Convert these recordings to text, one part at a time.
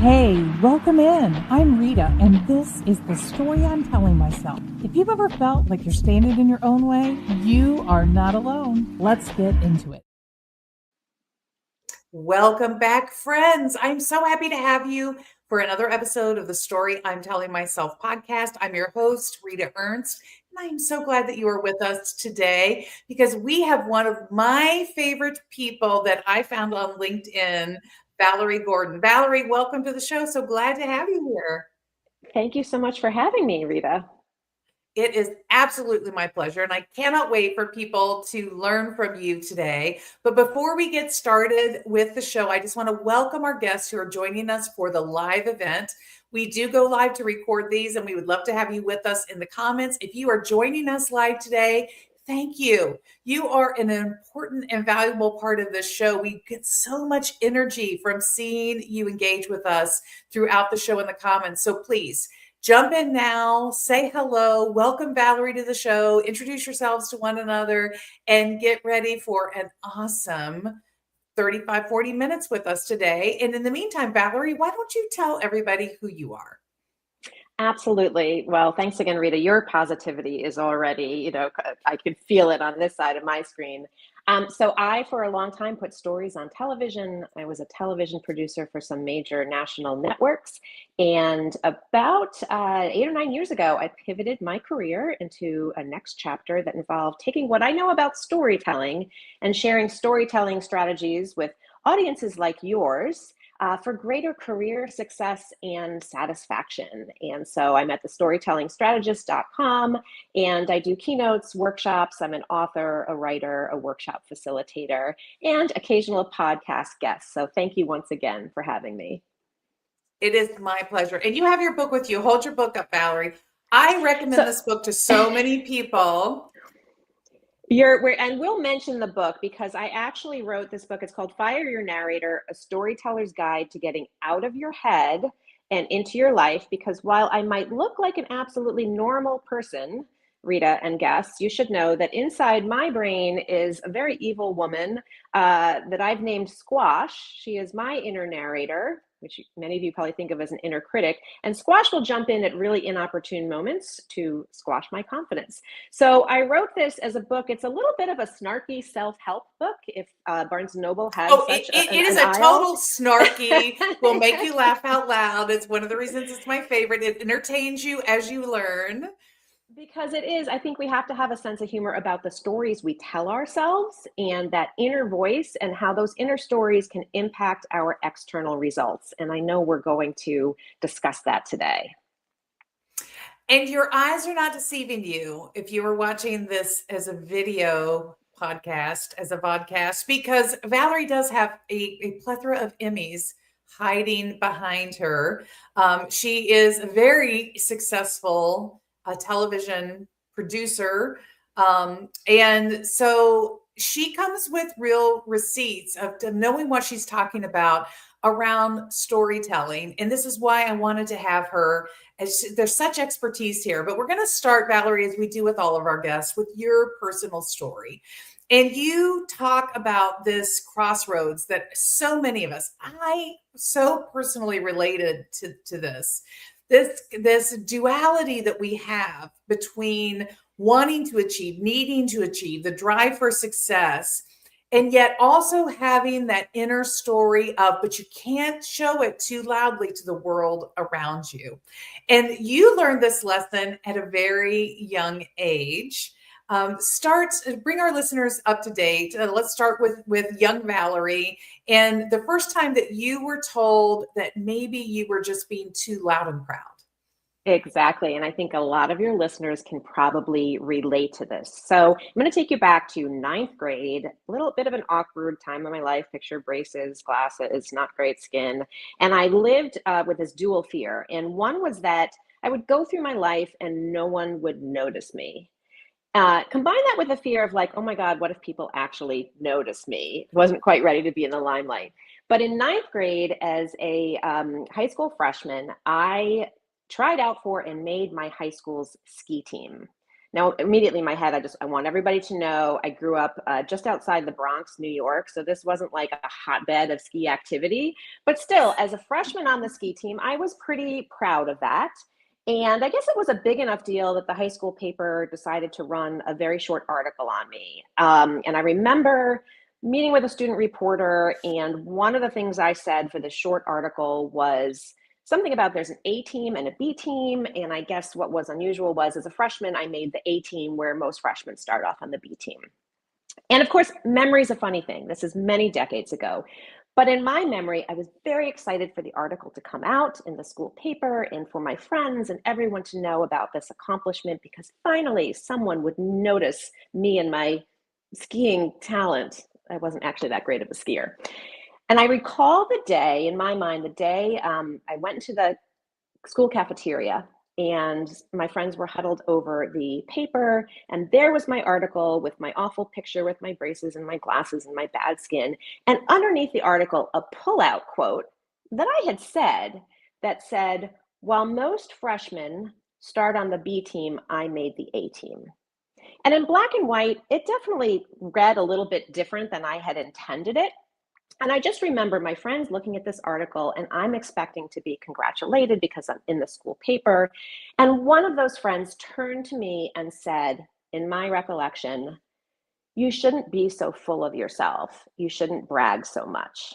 Hey, welcome in. I'm Rita, and this is the story I'm telling myself. If you've ever felt like you're standing in your own way, you are not alone. Let's get into it. Welcome back, friends. I'm so happy to have you for another episode of the Story I'm Telling Myself podcast. I'm your host, Rita Ernst, and I'm so glad that you are with us today because we have one of my favorite people that I found on LinkedIn, Valerie Gordon. Valerie, welcome to the show. So glad to have you here. Thank you so much for having me, Rita. It is absolutely my pleasure, and I cannot wait for people to learn from you today. But before we get started with the show, I just want to welcome our guests who are joining us for the live event. We do go live to record these, and we would love to have you with us in the comments. If you are joining us live today, thank you. You are an important and valuable part of this show. We get so much energy from seeing you engage with us throughout the show in the comments. So please, jump in now, say hello, welcome Valerie to the show, introduce yourselves to one another, and get ready for an awesome 35, 40 minutes with us today. And in the meantime, Valerie, why don't you tell everybody who you are? Absolutely. Well, thanks again, Rita. Your positivity is already, I could feel it on this side of my screen. So I, for a long time, put stories on television. I was a television producer for some major national networks. And about 8 or 9 years ago, I pivoted my career into a next chapter that involved taking what I know about storytelling and sharing storytelling strategies with audiences like yours for greater career success and satisfaction. And so I'm at the storytellingstrategist.com, and I do keynotes, workshops. I'm an author, a writer, a workshop facilitator, and occasional podcast guest. So thank you once again for having me. It is my pleasure. And you have your book with you. Hold your book up, Valerie. I recommend this book to so many people. And we'll mention the book because I actually wrote this book. It's called Fire Your Narrator, A Storyteller's Guide to Getting Out of Your Head and Into Your Life. Because while I might look like an absolutely normal person, Rita and guests, you should know that inside my brain is a very evil woman that I've named Squash. She is my inner narrator, which many of you probably think of as an inner critic. And Squash will jump in at really inopportune moments to squash my confidence. So I wrote this as a book. It's a little bit of a snarky self-help book, if Barnes & Noble has such it is an a total snarky, will make you laugh out loud. It's one of the reasons it's my favorite. It entertains you as you learn. Because it is, I think we have to have a sense of humor about the stories we tell ourselves and that inner voice and how those inner stories can impact our external results. And I know we're going to discuss that today. And your eyes are not deceiving you if you were watching this as a video podcast, as a vodcast, because Valerie does have a plethora of Emmys hiding behind her. She is a very successful television producer. And so she comes with real receipts of knowing what she's talking about around storytelling. And this is why I wanted to have her. There's such expertise here, but we're going to start, Valerie, as we do with all of our guests, with your personal story. And you talk about this crossroads that so many of us, I so personally related to this duality that we have between wanting to achieve, needing to achieve, the drive for success, and yet also having that inner story of, but you can't show it too loudly to the world around you. And you learned this lesson at a very young age. Bring our listeners up to date. Let's start with young Valerie, and the first time that you were told that maybe you were just being too loud and proud. Exactly. And I think a lot of your listeners can probably relate to this. So I'm going to take you back to ninth grade, a little bit of an awkward time of my life. Picture braces, glasses, not great skin. And I lived with this dual fear. And one was that I would go through my life and no one would notice me. Combine that with a fear of like, oh my God, what if people actually notice me? Wasn't quite ready to be in the limelight. But in ninth grade, as a high school freshman, I tried out for and made my high school's ski team. Now, immediately in my head, I want everybody to know I grew up just outside the Bronx, New York. So this wasn't like a hotbed of ski activity, but still, as a freshman on the ski team, I was pretty proud of that. And I guess it was a big enough deal that the high school paper decided to run a very short article on me. And I remember meeting with a student reporter, and one of the things I said for the short article was something about there's an A team and a B team. And I guess what was unusual was, as a freshman, I made the A team, where most freshmen start off on the B team. And of course, memory is a funny thing. This is many decades ago. But in my memory, I was very excited for the article to come out in the school paper and for my friends and everyone to know about this accomplishment, because finally someone would notice me and my skiing talent. I wasn't actually that great of a skier. And I recall the day, in my mind, the day I went into the school cafeteria and my friends were huddled over the paper, and there was my article with my awful picture with my braces and my glasses and my bad skin. And underneath the article, a pullout quote that I had said that said, "While most freshmen start on the B team, I made the A team." And in black and white, it definitely read a little bit different than I had intended it. And I just remember my friends looking at this article, and I'm expecting to be congratulated because I'm in the school paper. And one of those friends turned to me and said, in my recollection, "You shouldn't be so full of yourself. You shouldn't brag so much."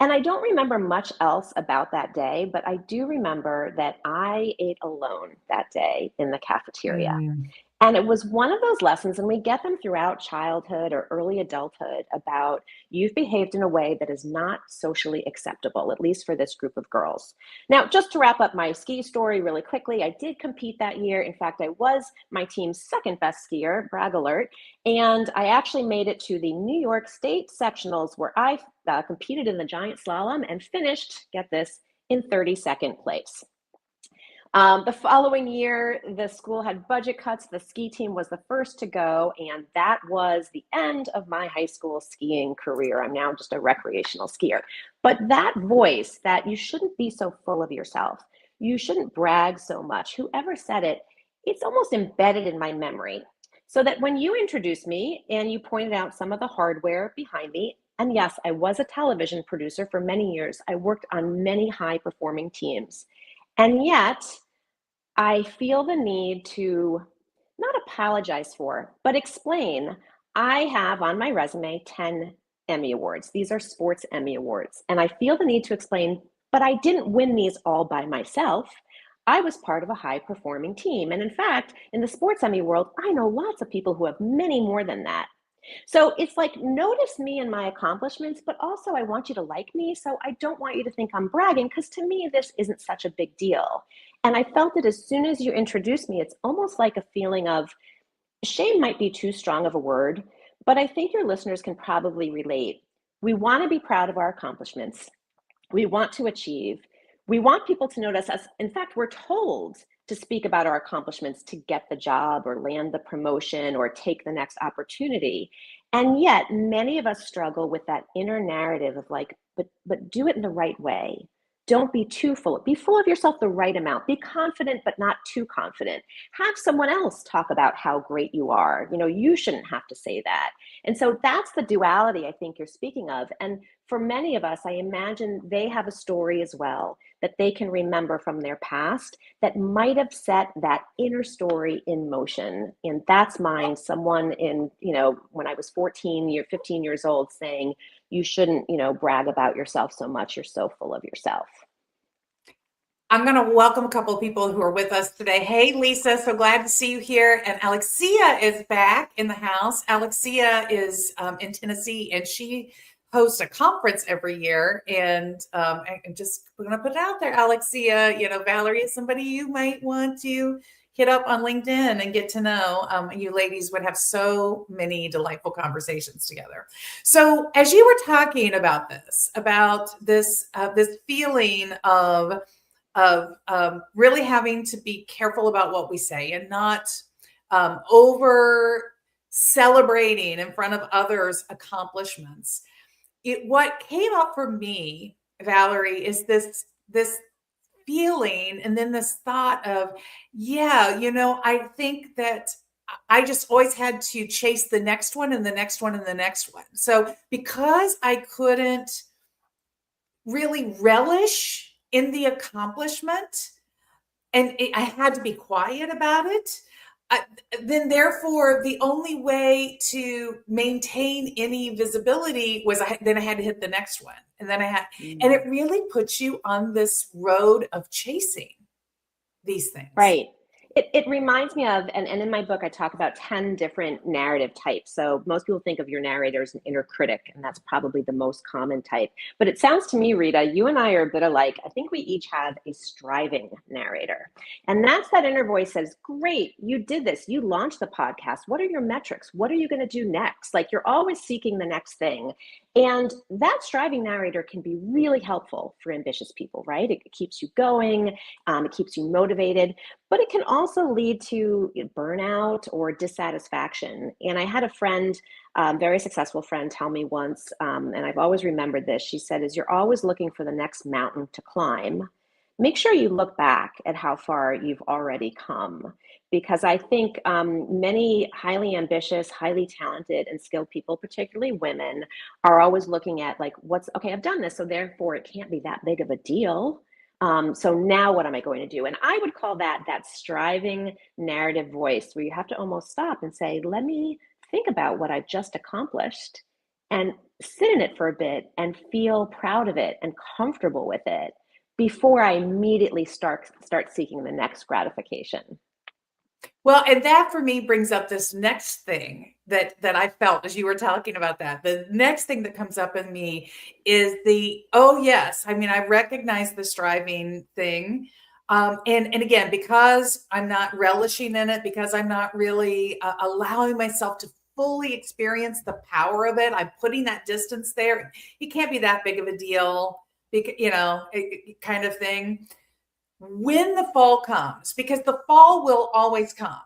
And I don't remember much else about that day, but I do remember that I ate alone that day in the cafeteria. Mm. And it was one of those lessons, and we get them throughout childhood or early adulthood, about you've behaved in a way that is not socially acceptable, at least for this group of girls. Now, just to wrap up my ski story really quickly, I did compete that year. In fact, I was my team's second best skier, brag alert, and I actually made it to the New York State sectionals, where I competed in the giant slalom and finished, get this, in 32nd place. The following year, the school had budget cuts. The ski team was the first to go, and that was the end of my high school skiing career. I'm now just a recreational skier. But that voice that you shouldn't be so full of yourself, you shouldn't brag so much, whoever said it, it's almost embedded in my memory. So that when you introduced me and you pointed out some of the hardware behind me, and yes, I was a television producer for many years. I worked on many high-performing teams. And yet, I feel the need to not apologize for, but explain. I have on my resume 10 Emmy Awards. These are sports Emmy Awards. And I feel the need to explain, but I didn't win these all by myself. I was part of a high-performing team. And in fact, in the sports Emmy world, I know lots of people who have many more than that. So it's like, notice me and my accomplishments, but also I want you to like me. So I don't want you to think I'm bragging, because to me, this isn't such a big deal. And I felt that as soon as you introduced me, it's almost like a feeling of shame might be too strong of a word, but I think your listeners can probably relate. We want to be proud of our accomplishments. We want to achieve. We want people to notice us. In fact, we're told to speak about our accomplishments to get the job or land the promotion or take the next opportunity. And yet many of us struggle with that inner narrative of like, but do it in the right way. Don't be too full. Be full of yourself the right amount. Be confident, but not too confident. Have someone else talk about how great you are. You know, you shouldn't have to say that. And so that's the duality I think you're speaking of. And for many of us, I imagine they have a story as well that they can remember from their past that might have set that inner story in motion. And that's mine. Someone in, when I was 15 years old saying, you shouldn't, brag about yourself so much. You're so full of yourself. I'm going to welcome a couple of people who are with us today. Hey, Lisa, so glad to see you here. And Alexia is back in the house. Alexia is in Tennessee, and she hosts a conference every year. And I'm just going to put it out there, Alexia, Valerie is somebody you might want to hit up on LinkedIn and get to know. You ladies would have so many delightful conversations together. So as you were talking about this feeling of really having to be careful about what we say and not over celebrating in front of others' accomplishments. What came up for me, Valerie, is this feeling, and then this thought of, yeah, I think that I just always had to chase the next one and the next one and the next one. So because I couldn't really relish in the accomplishment, and I had to be quiet about it, then therefore the only way to maintain any visibility was then I had to hit the next one, and then and it really puts you on this road of chasing these things. Right. It reminds me of, and in my book, I talk about 10 different narrative types. So most people think of your narrator as an inner critic, and that's probably the most common type. But it sounds to me, Rita, you and I are a bit alike. I think we each have a striving narrator. And that's that inner voice says, great, you did this. You launched the podcast. What are your metrics? What are you going to do next? Like, you're always seeking the next thing. And that striving narrator can be really helpful for ambitious people, right? It keeps you going, it keeps you motivated, but it can also lead to burnout or dissatisfaction. And I had a friend, very successful friend, tell me once, and I've always remembered this. She said, as you're always looking for the next mountain to climb, make sure you look back at how far you've already come. Because I think many highly ambitious, highly talented and skilled people, particularly women, are always looking at like, okay, I've done this, so therefore it can't be that big of a deal. So now what am I going to do? And I would call that striving narrative voice, where you have to almost stop and say, let me think about what I've just accomplished and sit in it for a bit and feel proud of it and comfortable with it before I immediately start seeking the next gratification. Well, and that for me brings up this next thing that I felt as you were talking about that. The next thing that comes up in me is oh yes, I mean, I recognize the striving thing. And again, because I'm not relishing in it, because I'm not really allowing myself to fully experience the power of it, I'm putting that distance there. It can't be that big of a deal, kind of thing. When the fall comes, because the fall will always come.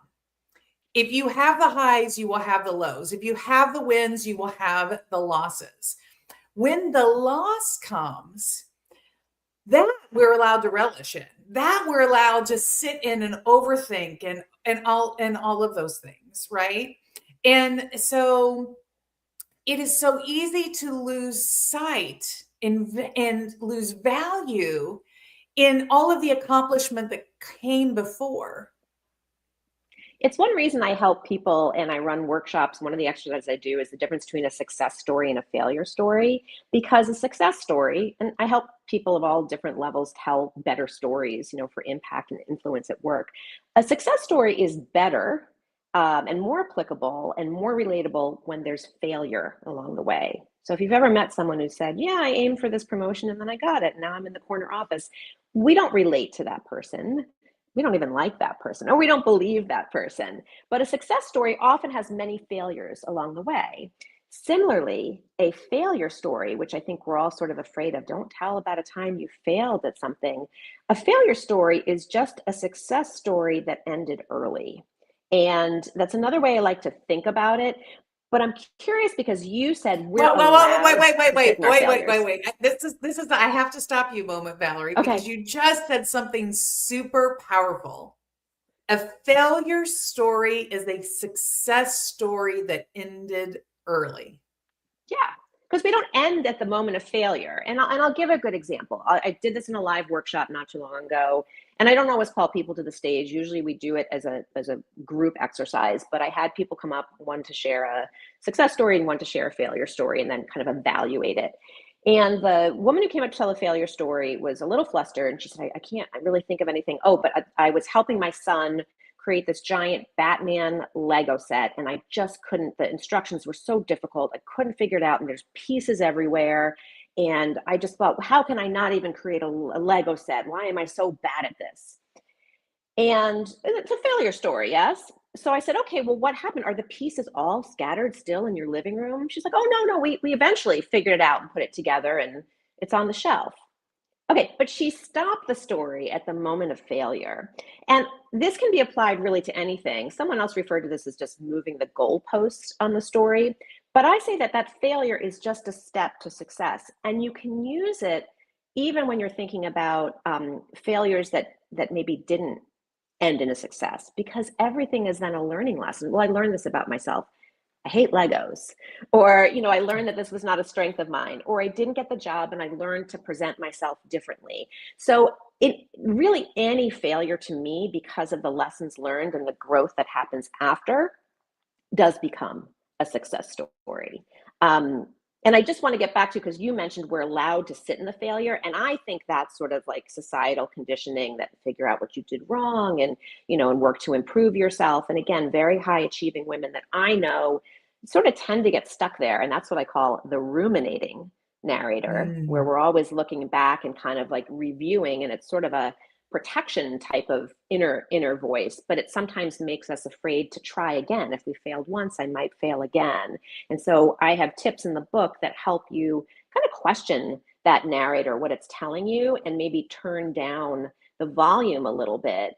If you have the highs, you will have the lows. If you have the wins, you will have the losses. When the loss comes, that we're allowed to relish in. That we're allowed to sit in and overthink and all of those things, right? And so it is so easy to lose sight and lose value in all of the accomplishment that came before. It's one reason I help people and I run workshops. One of the exercises I do is the difference between a success story and a failure story, because a success story, and I help people of all different levels tell better stories, for impact and influence at work. A success story is better and more applicable and more relatable when there's failure along the way. So if you've ever met someone who said, yeah, I aimed for this promotion and then I got it, now I'm in the corner office, we don't relate to that person. We don't even like that person, or we don't believe that person. But a success story often has many failures along the way. Similarly, a failure story, which I think we're all sort of afraid of, don't tell about a time you failed at something. A failure story is just a success story that ended early. And that's another way I like to think about it. But I'm curious because you said wait. This is I have to stop you a moment, Valerie, because you just said something super powerful. A failure story is a success story that ended early. Yeah, because we don't end at the moment of failure. And I'll give a good example. I did this in a live workshop not too long ago. And I don't always call people to the stage. Usually we do it as a group exercise, but I had people come up, one to share a success story and one to share a failure story, and then kind of evaluate it. And the woman who came up to tell a failure story was a little flustered, and she said, I can't really think of anything. Oh, but I was helping my son create this giant Batman Lego set, and I just couldn't, the instructions were so difficult. I couldn't figure it out, and there's pieces everywhere. And I just thought, how can I not even create a Lego set? Why am I so bad at this? And it's a failure story, yes? So I said, okay, well, what happened? Are the pieces all scattered still in your living room? She's like, oh, no, we eventually figured it out and put it together, and it's on the shelf. Okay, but she stopped the story at the moment of failure. And this can be applied really to anything. Someone else referred to this as just moving the goalposts on the story. But I say that failure is just a step to success. And you can use it even when you're thinking about failures that maybe didn't end in a success, because everything is then a learning lesson. Well, I learned this about myself. I hate Legos. Or, I learned that this was not a strength of mine, or I didn't get the job and I learned to present myself differently. So it really, any failure to me, because of the lessons learned and the growth that happens after, does become a success story. And I just want to get back to, because you mentioned we're allowed to sit in the failure. And I think that's sort of like societal conditioning, that figure out what you did wrong and, and work to improve yourself. And again, very high achieving women that I know sort of tend to get stuck there. And that's what I call the ruminating narrator, where we're always looking back and kind of like reviewing. And it's sort of a protection type of inner voice, but it sometimes makes us afraid to try again. If we failed once, I might fail again. And so I have tips in the book that help you kind of question that narrator, what it's telling you, and maybe turn down the volume a little bit.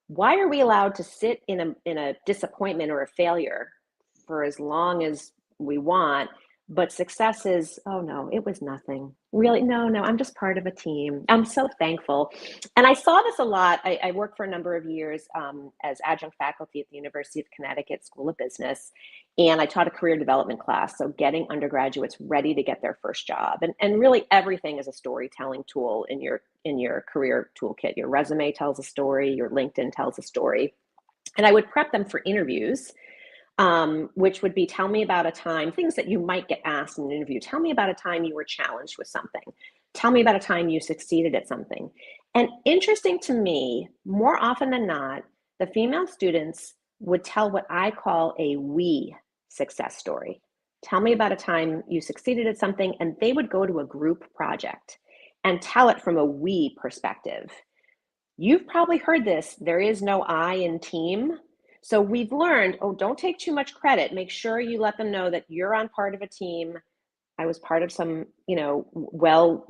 Why are we allowed to sit in a disappointment or a failure for as long as we want? But success is, oh no, it was nothing. Really, no, I'm just part of a team. I'm so thankful. And I saw this a lot. I worked for a number of years as adjunct faculty at the University of Connecticut School of Business. And I taught a career development class. So getting undergraduates ready to get their first job. And really everything is a storytelling tool in your career toolkit. Your resume tells a story, your LinkedIn tells a story. And I would prep them for interviews, which would be, tell me about a time, things that you might get asked in an interview. Tell me about a time you were challenged with something. Tell me about a time you succeeded at something. And interesting to me, more often than not, the female students would tell what I call a we success story. Tell me about a time you succeeded at something, and they would go to a group project and tell it from a we perspective. You've probably heard this, there is no I in team. So we've learned, don't take too much credit. Make sure you let them know that you're on part of a team. I was part of some, well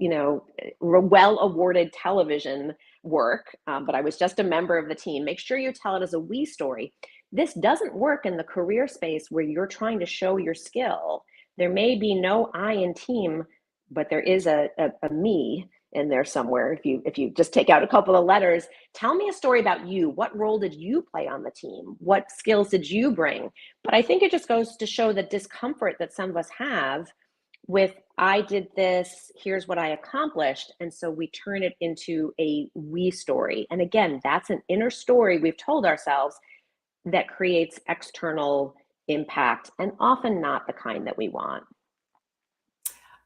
awarded television work, but I was just a member of the team. Make sure you tell it as a we story. This doesn't work in the career space where you're trying to show your skill. There may be no I in team, but there is a me in there somewhere. If you just take out a couple of letters, tell me a story about you. What role did you play on the team? What skills did you bring? But I think it just goes to show the discomfort that some of us have with, I did this, here's what I accomplished. And so we turn it into a we story. And again, that's an inner story we've told ourselves that creates external impact, and often not the kind that we want.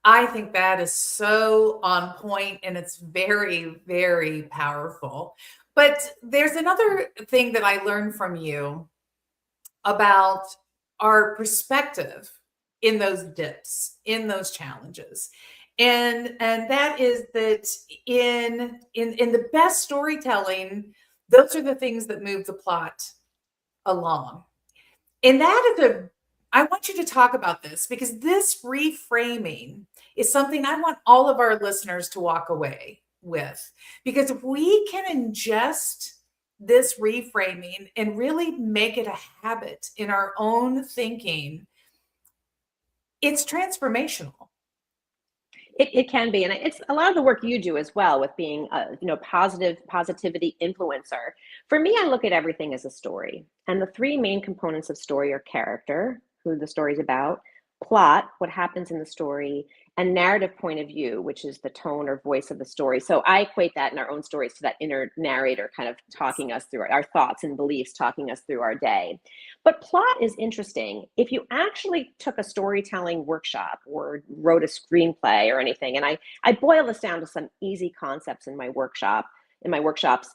I think that is so on point, and it's very, very powerful. But there's another thing that I learned from you about our perspective in those dips, in those challenges. And that is that in the best storytelling, those are the things that move the plot along. And that is I want you to talk about this, because this reframing is something I want all of our listeners to walk away with. Because if we can ingest this reframing and really make it a habit in our own thinking, it's transformational. It can be, and it's a lot of the work you do as well with being a positivity influencer. For me, I look at everything as a story, and the three main components of story are character, who the story's about, plot, what happens in the story, and narrative point of view, which is the tone or voice of the story. So I equate that in our own stories to that inner narrator kind of talking us through our thoughts and beliefs, talking us through our day. But plot is interesting. If you actually took a storytelling workshop or wrote a screenplay or anything, and I boil this down to some easy concepts in my workshops,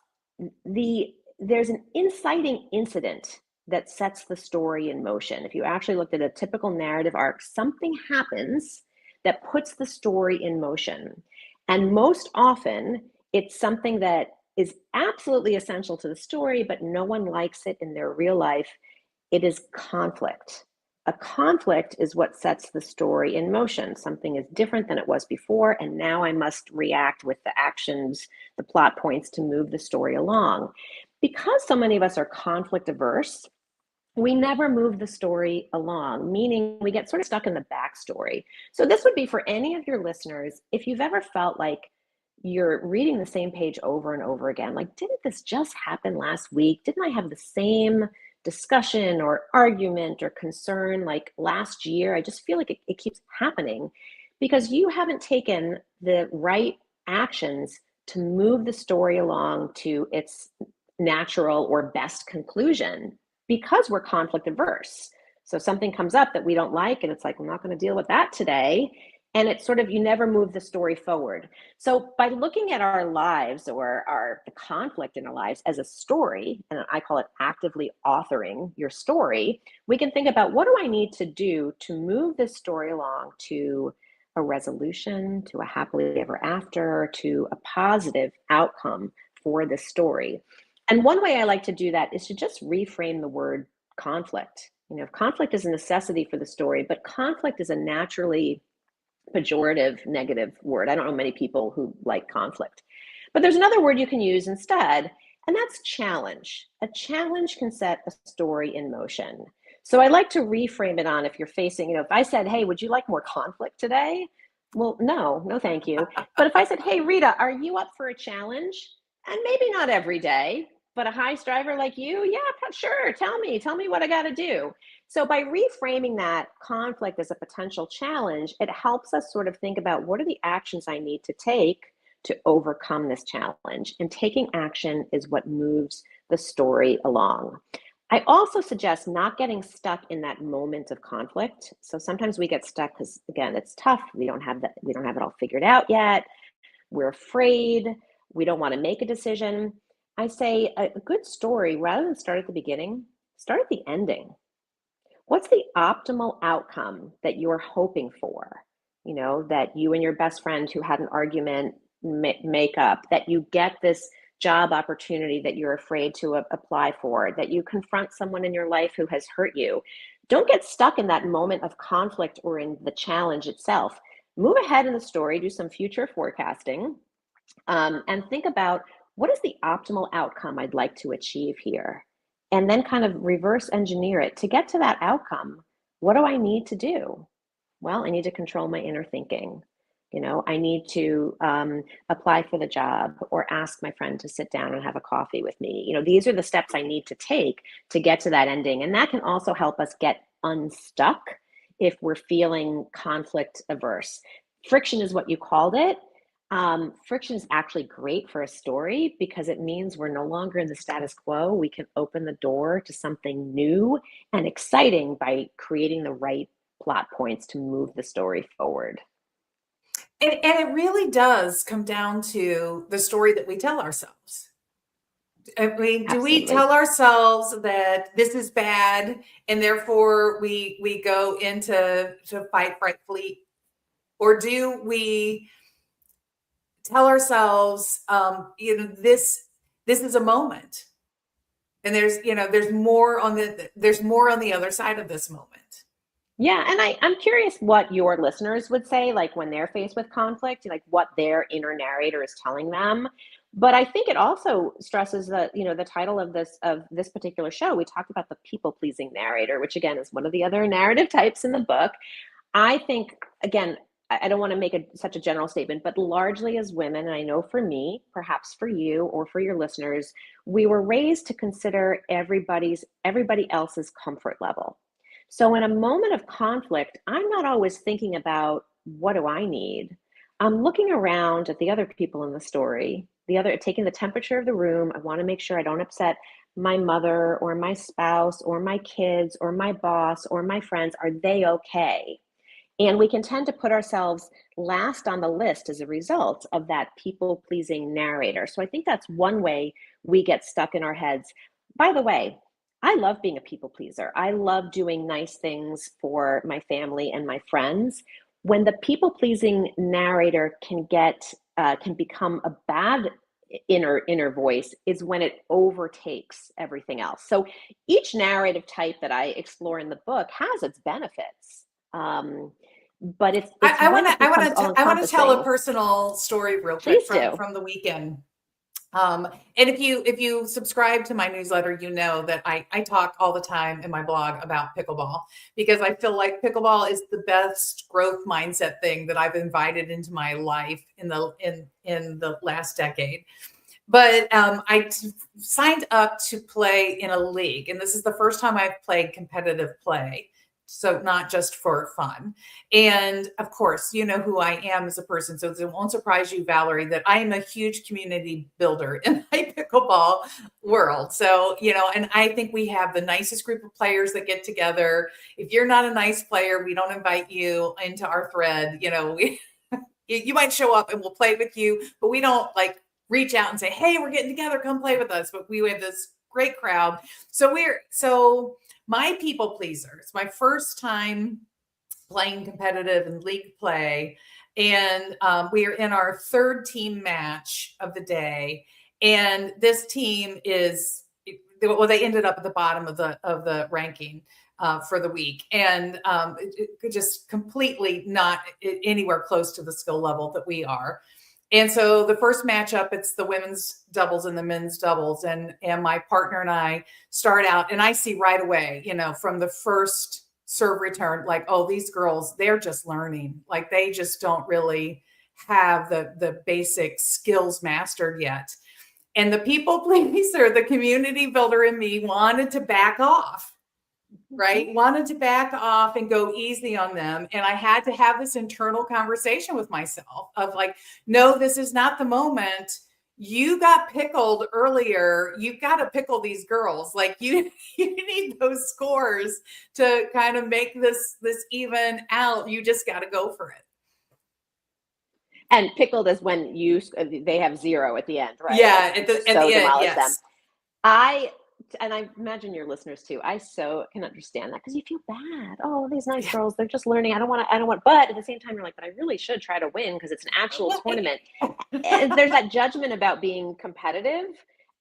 there's an inciting incident that sets the story in motion. If you actually looked at a typical narrative arc, something happens that puts the story in motion. And most often, it's something that is absolutely essential to the story, but no one likes it in their real life. It is conflict. A conflict is what sets the story in motion. Something is different than it was before, and now I must react with the actions, the plot points to move the story along. Because so many of us are conflict averse, we never move the story along, meaning we get sort of stuck in the backstory. So this would be for any of your listeners, if you've ever felt like you're reading the same page over and over again. Like, didn't this just happen last week? Didn't I have the same discussion or argument or concern like last year? I just feel like it keeps happening because you haven't taken the right actions to move the story along to its natural or best conclusion because we're conflict averse. So something comes up that we don't like, and it's like, I'm not going to deal with that today. And it's sort of, you never move the story forward. So by looking at our lives or the conflict in our lives as a story, and I call it actively authoring your story, we can think about, what do I need to do to move this story along to a resolution, to a happily ever after, to a positive outcome for this story. And one way I like to do that is to just reframe the word conflict. Conflict is a necessity for the story, but conflict is a naturally pejorative, negative word. I don't know many people who like conflict. But there's another word you can use instead, and that's challenge. A challenge can set a story in motion. So I like to reframe it on, if you're facing, if I said, hey, would you like more conflict today? Well, no, thank you. But if I said, hey, Rita, are you up for a challenge? And maybe not every day, but a high striver like you, yeah, sure. Tell me what I got to do. So by reframing that conflict as a potential challenge, it helps us sort of think about, what are the actions I need to take to overcome this challenge? And taking action is what moves the story along. I also suggest not getting stuck in that moment of conflict. So sometimes we get stuck because, again, it's tough. We don't have it all figured out yet. We're afraid. We don't want to make a decision. I say a good story, rather than start at the beginning, start at the ending. What's the optimal outcome that you're hoping for? That you and your best friend who had an argument make up, that you get this job opportunity that you're afraid to apply for, that you confront someone in your life who has hurt you. Don't get stuck in that moment of conflict or in the challenge itself. Move ahead in the story, do some future forecasting, and think about, what is the optimal outcome I'd like to achieve here? And then kind of reverse engineer it to get to that outcome. What do I need to do? Well, I need to control my inner thinking. I need to apply for the job or ask my friend to sit down and have a coffee with me. These are the steps I need to take to get to that ending. And that can also help us get unstuck if we're feeling conflict averse. Friction is what you called it. Friction is actually great for a story because it means we're no longer in the status quo. We can open the door to something new and exciting by creating the right plot points to move the story forward. And it really does come down to the story that we tell ourselves. I mean, do we tell ourselves that this is bad and therefore we go into fight, flight, or do we tell ourselves, this is a moment, and there's more on the other side of this moment. Yeah, and I'm curious what your listeners would say, like when they're faced with conflict, like what their inner narrator is telling them. But I think it also stresses that, the title of this particular show, we talked about the people-pleasing narrator, which again is one of the other narrative types in the book. I think, again, I don't want to make such a general statement, but largely as women, and I know for me, perhaps for you or for your listeners, we were raised to consider everybody else's comfort level. So in a moment of conflict, I'm not always thinking about, what do I need? I'm looking around at the other people in the story, taking the temperature of the room. I want to make sure I don't upset my mother or my spouse or my kids or my boss or my friends. Are they okay? And we can tend to put ourselves last on the list as a result of that people-pleasing narrator. So I think that's one way we get stuck in our heads. By the way, I love being a people pleaser. I love doing nice things for my family and my friends. When the people-pleasing narrator can become a bad inner voice is when it overtakes everything else. So each narrative type that I explore in the book has its benefits. But it's I want to tell a personal story real quick from the weekend. And if you subscribe to my newsletter, you know that I talk all the time in my blog about pickleball, because I feel like pickleball is the best growth mindset thing that I've invited into my life in the last decade. But signed up to play in a league, and this is the first time I've played competitive play. So not just for fun. And of course, you know who I am as a person. So it won't surprise you, Valerie, that I am a huge community builder in my pickleball world. So, you know, and I think we have the nicest group of players that get together. If you're not a nice player, we don't invite you into our thread. You know, you might show up and we'll play with you, but we don't like reach out and say, hey, we're getting together, come play with us. But we have this great crowd. So my people pleaser. It's my first time playing competitive and league play. And we are in our third team match of the day. And this team they ended up at the bottom of the ranking for the week. And it just completely not anywhere close to the skill level that we are. And so the first matchup, it's the women's doubles and the men's doubles. And my partner and I start out, and I see right away, you know, from the first serve return, like, oh, these girls, they're just learning. Like they just don't really have the basic skills mastered yet. And the people pleaser, the community builder in me wanted to back off. Right? Wanted to back off and go easy on them. And I had to have this internal conversation with myself of like, no, this is not the moment. You got pickled earlier. You've got to pickle these girls. Like you need those scores to kind of make this even out. You just got to go for it. And pickled is when they have 0 at the end, right? Yeah, at the end, yes. And I imagine your listeners too. I so can understand that, because you feel bad. Oh, these nice girls, they're just learning. I don't want, but at the same time, you're like, but I really should try to win because it's an actual tournament. And there's that judgment about being competitive.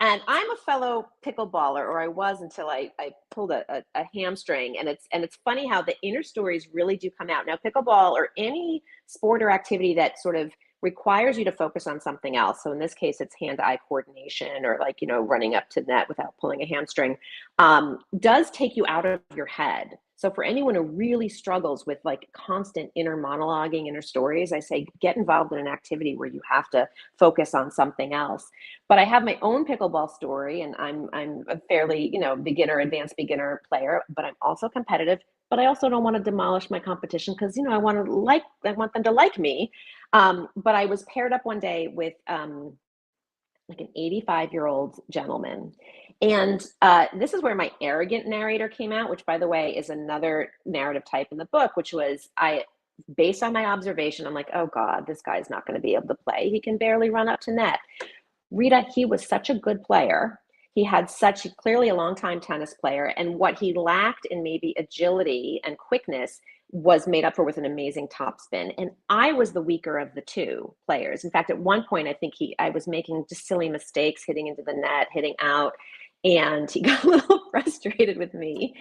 And I'm a fellow pickleballer, or I was until I pulled a hamstring. And it's funny how the inner stories really do come out. Now, pickleball or any sport or activity that sort of requires you to focus on something else. So in this case, it's hand-eye coordination, or like, you know, running up to net without pulling a hamstring, does take you out of your head. So for anyone who really struggles with like constant inner monologuing, inner stories, I say, get involved in an activity where you have to focus on something else. But I have my own pickleball story, and I'm a fairly, you know, beginner, advanced beginner player, but I'm also competitive. But I also don't want to demolish my competition because, you know, I want them to like me. But I was paired up one day with like an 85-year-old gentleman. And this is where my arrogant narrator came out, which, by the way, is another narrative type in the book, which was based on my observation, I'm like, oh God, this guy's not going to be able to play. He can barely run up to net. Rita, he was such a good player. He had clearly a long-time tennis player, and what he lacked in maybe agility and quickness was made up for with an amazing topspin. And I was the weaker of the two players. In fact, at one point, I think I was making just silly mistakes, hitting into the net, hitting out, and he got a little frustrated with me.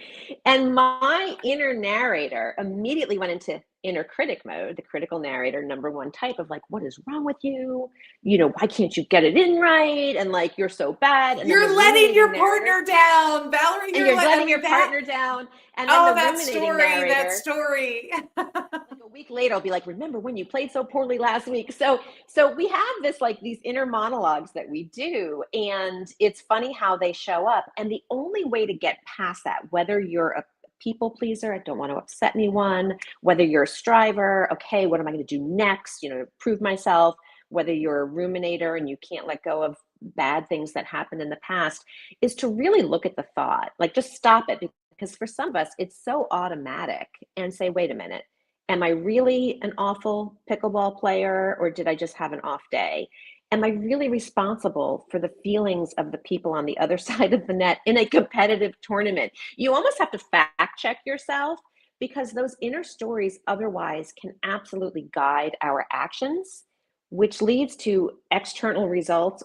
And my inner narrator immediately went into inner critic mode, the critical narrator, number one type of like, what is wrong with you? You know, why can't you get it in right? And like, you're so bad. And you're letting your partner down, Valerie. You're letting your partner down. And then that story. Like a week later, I'll be like, remember when you played so poorly last week? So we have this, like these inner monologues that we do. And it's funny how they show up. And the only way to get past that, whether you're a people pleaser, I don't want to upset anyone, whether you're a striver, okay, what am I going to do next, you know, to prove myself, whether you're a ruminator and you can't let go of bad things that happened in the past, is to really look at the thought, like just stop it. Because for some of us, it's so automatic, and say, wait a minute, am I really an awful pickleball player, or did I just have an off day? Am I really responsible for the feelings of the people on the other side of the net in a competitive tournament? You almost have to fact check yourself, because those inner stories otherwise can absolutely guide our actions, which leads to external results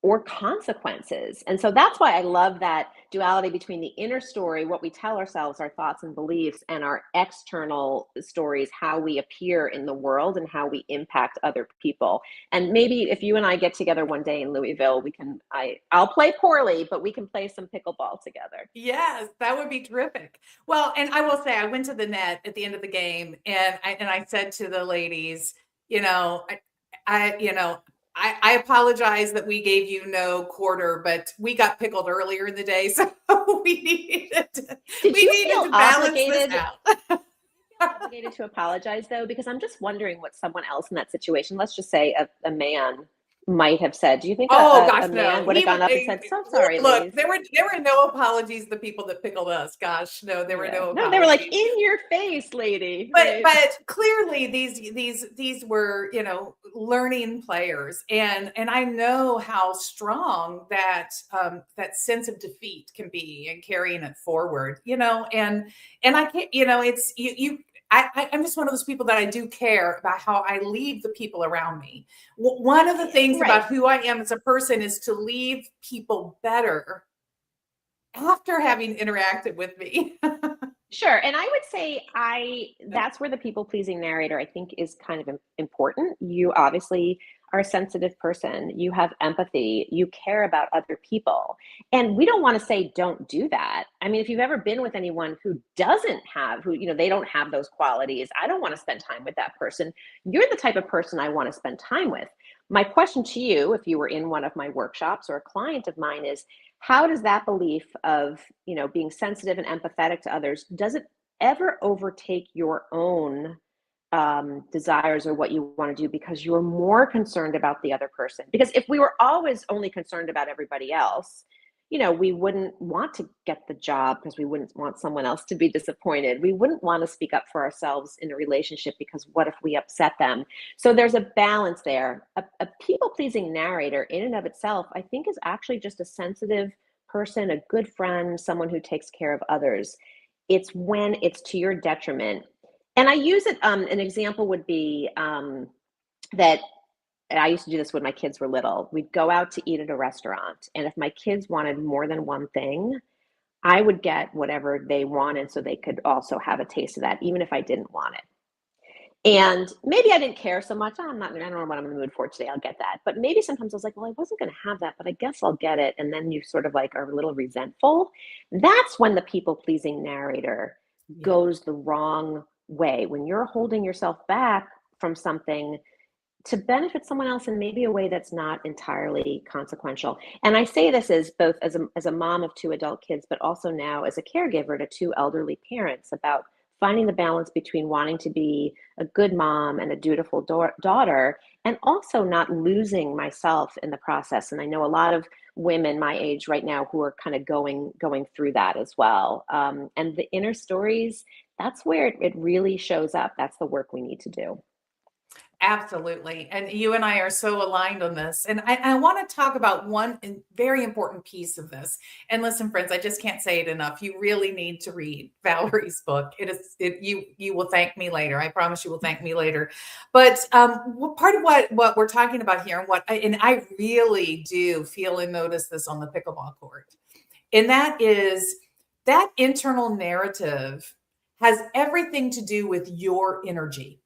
or consequences. And so that's why I love that duality between the inner story, what we tell ourselves, our thoughts and beliefs, and our external stories, how we appear in the world and how we impact other people. And maybe if you and I get together one day in Louisville, I'll play poorly, but we can play some pickleball together. Yes, that would be terrific. Well, and I will say, I went to the net at the end of the game, and I said to the ladies, you know, I apologize that we gave you no quarter, but we got pickled earlier in the day, so we needed Did you feel to balance this obligated? out. Obligated to apologize though, because I'm just wondering what someone else in that situation, let's just say a man, might have said. Do you think Oh a gosh, man no. would have gone up and said, "So sorry, Look, ladies"? there were no apologies to the people that pickled us. Gosh, no, there were Yeah. no No, they were like, apologies. "In your face, lady," But right? clearly these were, you know, learning players, and I know how strong that that sense of defeat can be and carrying it forward, you know, and I can't, you know, it's I'm just one of those people that I do care about how I leave the people around me. One of the things Right. about who I am as a person is to leave people better after having interacted with me. Sure. And I would say that's where the people pleasing narrator I think is kind of important. You obviously are a sensitive person. You have empathy. You care about other people. And we don't want to say don't do that. I mean, if you've ever been with anyone who doesn't have, who, you know, they don't have those qualities, I don't want to spend time with that person. You're the type of person I want to spend time with. My question to you, if you were in one of my workshops or a client of mine, is how does that belief of, you know, being sensitive and empathetic to others, does it ever overtake your own desires or what you want to do because you're more concerned about the other person? Because if we were always only concerned about everybody else, you know, we wouldn't want to get the job because we wouldn't want someone else to be disappointed. We wouldn't want to speak up for ourselves in a relationship because what if we upset them? So there's a balance there. A people pleasing narrator, in and of itself, I think is actually just a sensitive person, a good friend, someone who takes care of others. It's when it's to your detriment. And I use it, an example would be that I used to do this when my kids were little. We'd go out to eat at a restaurant. And if my kids wanted more than one thing, I would get whatever they wanted so they could also have a taste of that, even if I didn't want it. And maybe I didn't care so much. "Oh, I don't know what I'm in the mood for today. I'll get that." But maybe sometimes I was like, well, I wasn't going to have that, but I guess I'll get it. And then you sort of like are a little resentful. That's when the people pleasing narrator Yeah. goes the wrong way. When you're holding yourself back from something to benefit someone else in maybe a way that's not entirely consequential. And I say this as both as a mom of two adult kids, but also now as a caregiver to two elderly parents, about finding the balance between wanting to be a good mom and a dutiful daughter, and also not losing myself in the process. And I know a lot of women my age right now who are kind of going through that as well. And the inner stories, that's where it really shows up. That's the work we need to do. Absolutely. And you and I are so aligned on this. And I want to talk about one very important piece of this. And listen, friends, I just can't say it enough. You really need to read Valerie's book. You will thank me later. I promise you will thank me later. But part of what we're talking about here, and I really do feel and notice this on the pickleball court, and that is that internal narrative has everything to do with your energy.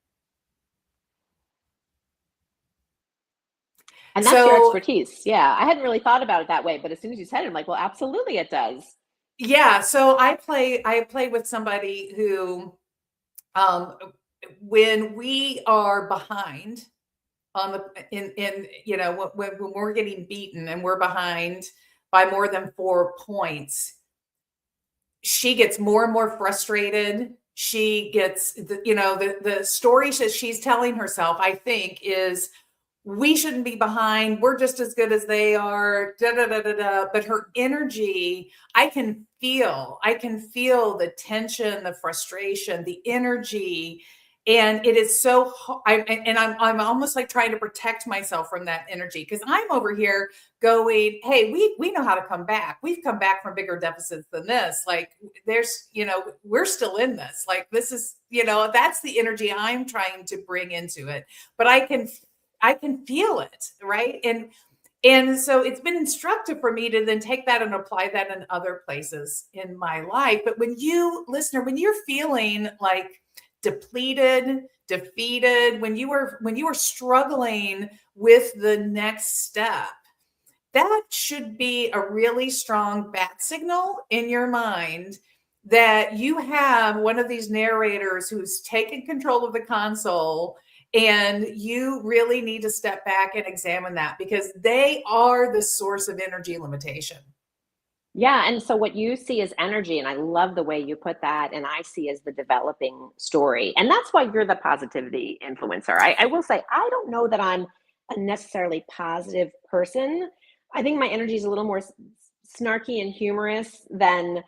And that's your So expertise. Yeah. I hadn't really thought about it that way, but as soon as you said it, I'm like, well, absolutely it does. yeah, so I play with somebody who um when we are behind on the in you know when we're getting beaten and we're behind by more than 4 points, she gets more and more frustrated. She gets the stories that she's telling herself, I think, is we shouldn't be behind. We're just as good as they are. Da, da, da, da, da. But her energy, I can feel the tension, the frustration, the energy. And it is so, I'm almost like trying to protect myself from that energy because I'm over here going, hey, we know how to come back. We've come back from bigger deficits than this. Like there's, we're still in this. Like this is, that's the energy I'm trying to bring into it. But I can feel it, right? And so it's been instructive for me to then take that and apply that in other places in my life. But when you, listener, when you're feeling like depleted, defeated, when you were struggling with the next step, that should be a really strong bat signal in your mind that you have one of these narrators who's taken control of the console, and you really need to step back and examine that because they are the source of energy limitation. Yeah, and so what you see is energy, and I love the way you put that, and I see as the developing story. And that's why you're the positivity influencer. I will say, I don't know that I'm a necessarily positive person. I think my energy is a little more snarky and humorous than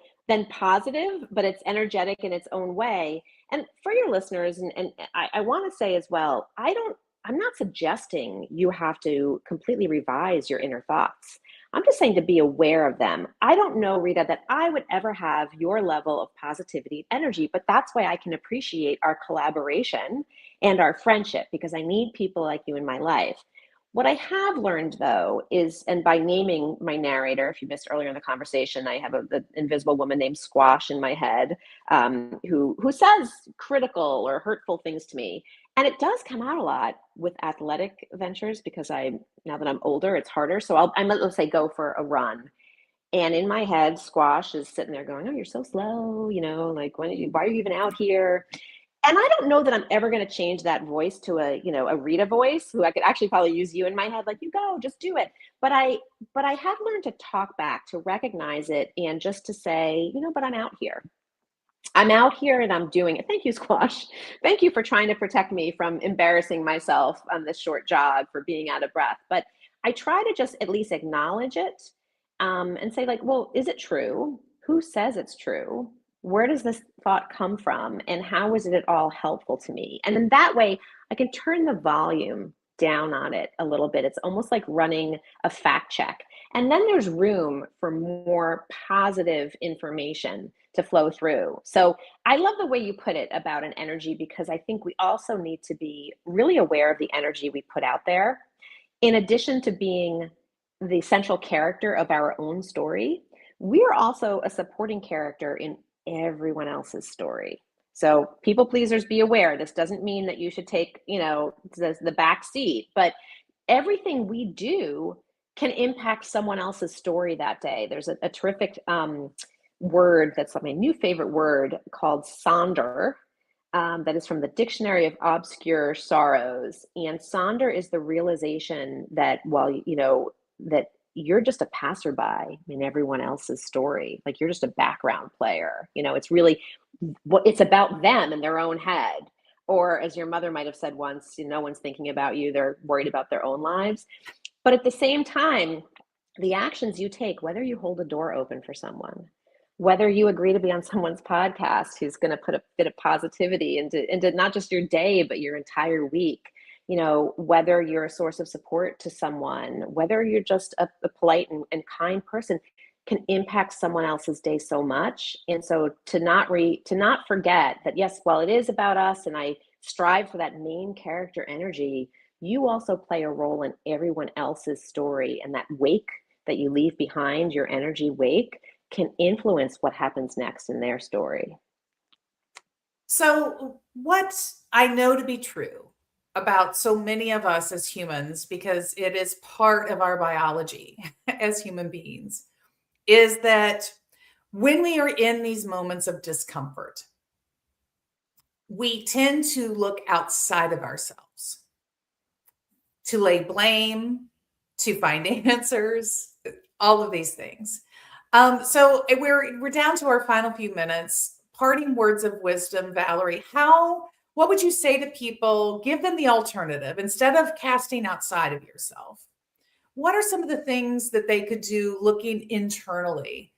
positive, but it's energetic in its own way. And for your listeners, and I want to say as well, I'm not suggesting you have to completely revise your inner thoughts. I'm just saying to be aware of them. I don't know, Rita, that I would ever have your level of positivity and energy, but that's why I can appreciate our collaboration and our friendship, because I need people like you in my life. What I have learned, though, is, and by naming my narrator, if you missed earlier in the conversation, I have an invisible woman named Squash in my head, who says critical or hurtful things to me. And it does come out a lot with athletic ventures because now that I'm older, it's harder. So I might, let's say, go for a run. And in my head, Squash is sitting there going, "Oh, you're so slow, like, why are you even out here?" And I don't know that I'm ever going to change that voice to a Rita voice, who I could actually probably use you in my head, like, "You go, just do it." But I have learned to talk back, to recognize it, and just to say, but I'm out here. I'm out here and I'm doing it. Thank you, Squash. Thank you for trying to protect me from embarrassing myself on this short jog, for being out of breath. But I try to just at least acknowledge it, and say, like, well, is it true? Who says it's true? Where does this thought come from? And how is it at all helpful to me? And then that way I can turn the volume down on it a little bit. It's almost like running a fact check. And then there's room for more positive information to flow through. So I love the way you put it about an energy, because I think we also need to be really aware of the energy we put out there. In addition to being the central character of our own story, we are also a supporting character in everyone else's story. So people pleasers, be aware. This doesn't mean that you should take, the back seat, but everything we do can impact someone else's story that day. There's a terrific word that's my new favorite word, called sonder, that is from the Dictionary of Obscure Sorrows. And sonder is the realization that that you're just a passerby in everyone else's story. Like, you're just a background player. It's really it's about them in their own head. Or, as your mother might have said once, no one's thinking about you. They're worried about their own lives. But at the same time, the actions you take, whether you hold a door open for someone, whether you agree to be on someone's podcast who's going to put a bit of positivity into not just your day, but your entire week, whether you're a source of support to someone, whether you're just a polite and kind person, can impact someone else's day so much. And so to not forget that, yes, while it is about us and I strive for that main character energy, you also play a role in everyone else's story. And that wake that you leave behind, your energy wake, can influence what happens next in their story. So what I know to be true about so many of us as humans, because it is part of our biology as human beings, is that when we are in these moments of discomfort, we tend to look outside of ourselves, to lay blame, to find answers, all of these things. So we're down to our final few minutes. Parting words of wisdom, Valerie. What would you say to people? Give them the alternative instead of casting outside of yourself. What are some of the things that they could do looking internally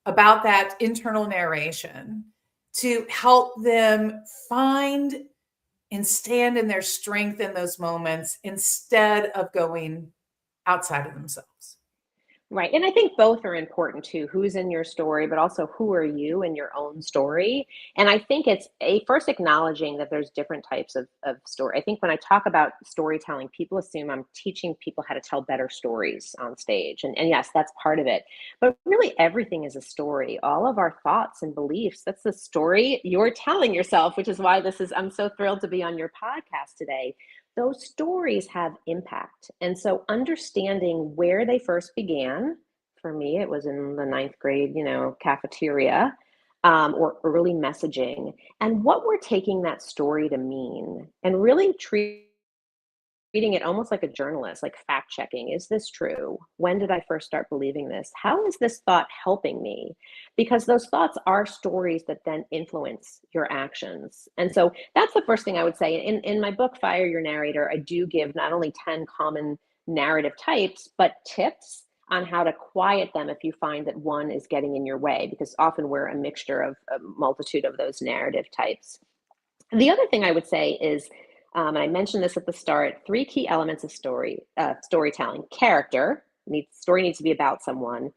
about that internal narration to help them find and stand in their strength in those moments instead of going outside of themselves? Right. And I think both are important too. Who's in your story, but also who are you in your own story? And I think it's a first acknowledging that there's different types of story. I think when I talk about storytelling, people assume I'm teaching people how to tell better stories on stage. And yes, that's part of it. But really everything is a story. All of our thoughts and beliefs, that's the story you're telling yourself, which is why I'm so thrilled to be on your podcast today. Those stories have impact. And so understanding where they first began, for me, it was in the ninth grade, cafeteria, or early messaging, and what we're taking that story to mean, and really treating it almost like a journalist, like fact checking. Is this true? When did I first start believing this? How is this thought helping me? Because those thoughts are stories that then influence your actions. And so that's the first thing I would say. In my book, Fire Your Narrator, I do give not only 10 common narrative types, but tips on how to quiet them if you find that one is getting in your way, because often we're a mixture of a multitude of those narrative types. The other thing I would say is, and I mentioned this at the start, three key elements of storytelling. Character, story needs to be about someone.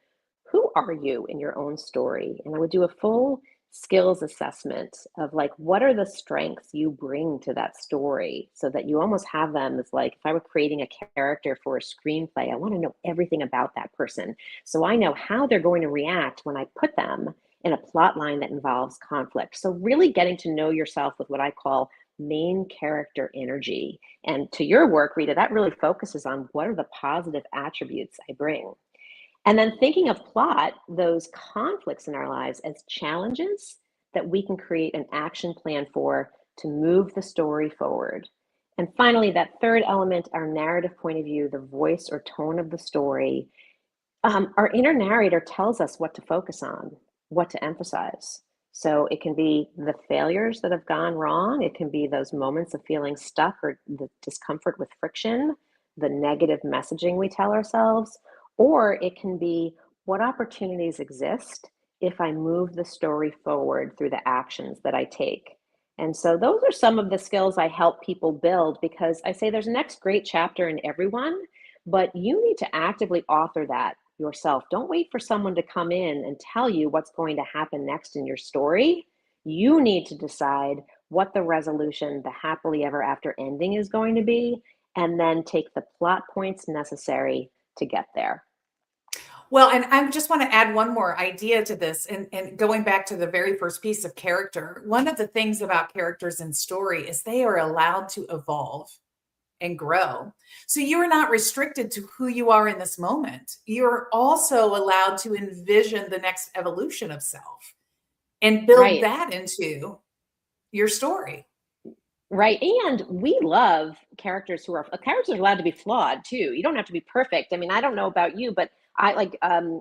Who are you in your own story? And I would do a full skills assessment of like, what are the strengths you bring to that story, so that you almost have them as like, if I were creating a character for a screenplay, I want to know everything about that person. So I know how they're going to react when I put them in a plot line that involves conflict. So really getting to know yourself with what I call main character energy. And to your work, Rita, that really focuses on what are the positive attributes I bring. And then thinking of plot, those conflicts in our lives as challenges that we can create an action plan for to move the story forward. And finally, that third element, our narrative point of view, the voice or tone of the story. Our inner narrator tells us what to focus on, what to emphasize. So it can be the failures that have gone wrong. It can be those moments of feeling stuck or the discomfort with friction, the negative messaging we tell ourselves, or it can be what opportunities exist if I move the story forward through the actions that I take. And so those are some of the skills I help people build, because I say there's a next great chapter in everyone, but you need to actively author that yourself. Don't wait for someone to come in and tell you what's going to happen next in your story. You need to decide what the resolution, the happily ever after ending is going to be, and then take the plot points necessary to get there. Well, and I just want to add one more idea to this, and going back to the very first piece of character. One of the things about characters in story is they are allowed to evolve and grow. So you're not restricted to who you are in this moment. You're also allowed to envision the next evolution of self and build Right. that into your story. Right. And we love characters characters are allowed to be flawed too. You don't have to be perfect. I mean, I don't know about you, but I like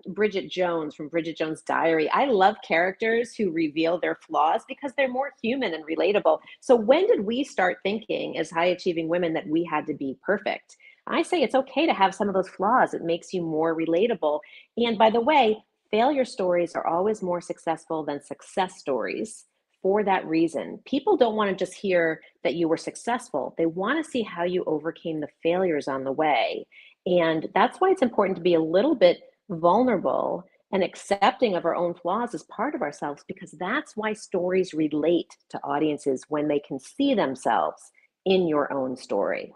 Bridget Jones from Bridget Jones' Diary. I love characters who reveal their flaws because they're more human and relatable. So when did we start thinking as high achieving women that we had to be perfect? I say it's okay to have some of those flaws. It makes you more relatable. And by the way, failure stories are always more successful than success stories. For that reason, people don't want to just hear that you were successful. They want to see how you overcame the failures on the way. And that's why it's important to be a little bit vulnerable and accepting of our own flaws as part of ourselves, because that's why stories relate to audiences when they can see themselves in your own story.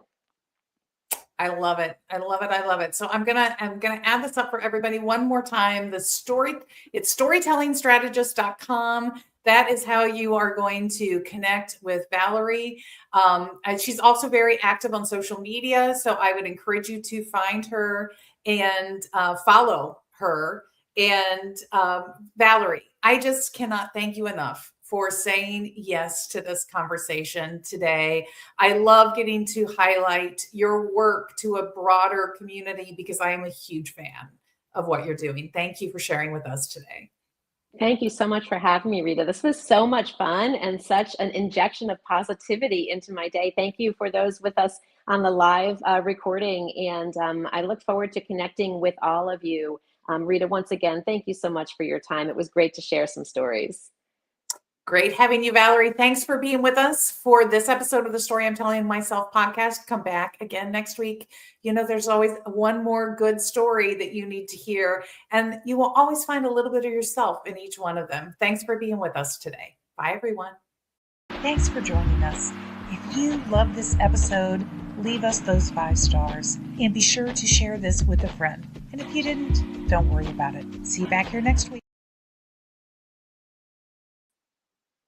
I love it. I love it. I love it. So I'm gonna add this up for everybody one more time. It's storytellingstrategist.com. That is how you are going to connect with Valerie. And she's also very active on social media. So I would encourage you to find her and follow her. And Valerie, I just cannot thank you enough for saying yes to this conversation today. I love getting to highlight your work to a broader community because I am a huge fan of what you're doing. Thank you for sharing with us today. Thank you so much for having me, Rita. This was so much fun and such an injection of positivity into my day. Thank you for those with us on the live recording. And I look forward to connecting with all of you. Rita, once again, thank you so much for your time. It was great to share some stories. Great having you, Valerie. Thanks for being with us for this episode of the Story I'm Telling Myself podcast. Come back again next week. You know, there's always one more good story that you need to hear, and you will always find a little bit of yourself in each one of them. Thanks for being with us today. Bye, everyone. Thanks for joining us. If you love this episode, leave us those 5 stars and be sure to share this with a friend. And if you didn't, don't worry about it. See you back here next week.